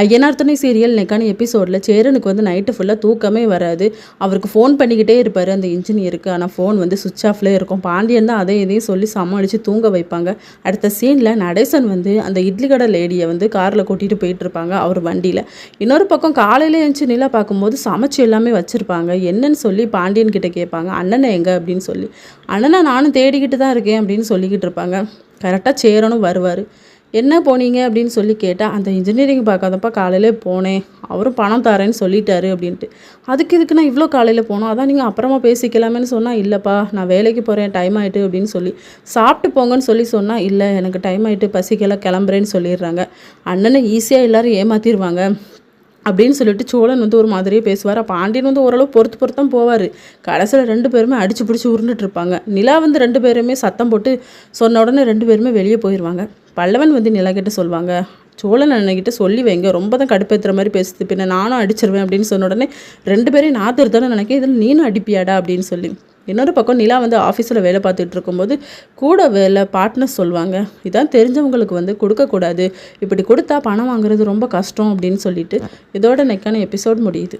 ஐயனார் துணை சீரியல் இன்னைக்கான எபிசோடில் சேரனுக்கு வந்து நைட்டு ஃபுல்லாக தூக்கமே வராது. அவருக்கு ஃபோன் பண்ணிக்கிட்டே இருப்பார் அந்த இன்ஜினியருக்கு. ஆனால் ஃபோன் வந்து சுவிட்ச் ஆஃப்லேயே இருக்கும். பாண்டியன் தான் அதை இதையும் சொல்லி சமாளித்து தூங்க வைப்பாங்க. அடுத்த சீனில் நடேசன் வந்து அந்த இட்லி கடை லேடியை வந்து காரில் கூட்டிகிட்டு போயிட்டுருப்பாங்க அவர் வண்டியில். இன்னொரு பக்கம் காலையில் எழுந்துச்சு நிலா பார்க்கும்போது சமைச்சு எல்லாமே வச்சுருப்பாங்க. என்னன்னு சொல்லி பாண்டியன் கிட்டே கேட்பாங்க, அண்ணனை எங்கே அப்படின்னு சொல்லி. அண்ணனை நானும் தேடிக்கிட்டு தான் இருக்கேன் அப்படின்னு சொல்லிக்கிட்டு இருப்பாங்க. கரெக்டாக சேரனும் வருவார். என்ன போனீங்க அப்படின்னு சொல்லி கேட்டால், அந்த இன்ஜினியரிங் பார்க்காதப்பா காலையிலே போனேன், அவரும் பணம் தரேன்னு சொல்லிட்டாரு அப்படின்ட்டு. அதுக்கு நான் இவ்வளோ காலையில் போனோம், அதான் நீங்கள் அப்புறமா பேசிக்கலாமேன்னு சொன்னால், இல்லைப்பா நான் வேலைக்கு போகிறேன் டைம் ஆகிட்டு அப்படின்னு சொல்லி. சாப்பிட்டு போங்கன்னு சொல்லி சொன்னால், இல்லை எனக்கு டைம் ஆகிட்டு பசிக்கெல்லாம் கிளம்புறேன்னு சொல்லிடுறாங்க. அண்ணனை ஈஸியாக எல்லோரும் ஏமாற்றிடுவாங்க அப்படின்னு சொல்லிட்டு சோழன் வந்து ஒரு மாதிரியே பேசுவார். பாண்டியன் வந்து ஓரளவு பொறுத்து தான் போவார். கடைசியில் 2 பேருமே அடிச்சு பிடிச்சி உருண்டுட்டு இருப்பாங்க. நிலா வந்து 2 பேருமே சத்தம் போட்டு சொன்ன உடனே 2 பேருமே வெளியே போயிடுவாங்க. பல்லவன் வந்து நிலா கிட்ட சொல்லுவாங்க, சோழன் அண்ணகிட்ட சொல்லி வைங்க, ரொம்ப தான் கடுப்பேற்றுற மாதிரி பேசுது, பின்ன நானும் அடிச்சிருவேன் அப்படின்னு சொன்ன உடனே 2 பேரையும் நான் திருத்தானே நினைக்கிறேன், இதில் நீனும் அடிப்பியாடா அப்படின்னு சொல்லி. இன்னொரு பக்கம் நிலா வந்து ஆஃபீஸில் வேலை பார்த்துட்டு இருக்கும்போது கூட வேலை பார்ட்னர்ஸ் சொல்லுவாங்க, இதான் தெரிஞ்சவங்களுக்கு வந்து கொடுக்கக்கூடாது, இப்படி கொடுத்தா பணம் வாங்குறது ரொம்ப கஷ்டம் அப்படின்னு சொல்லிட்டு இதோட நெக்கான எபிசோட் முடியுது.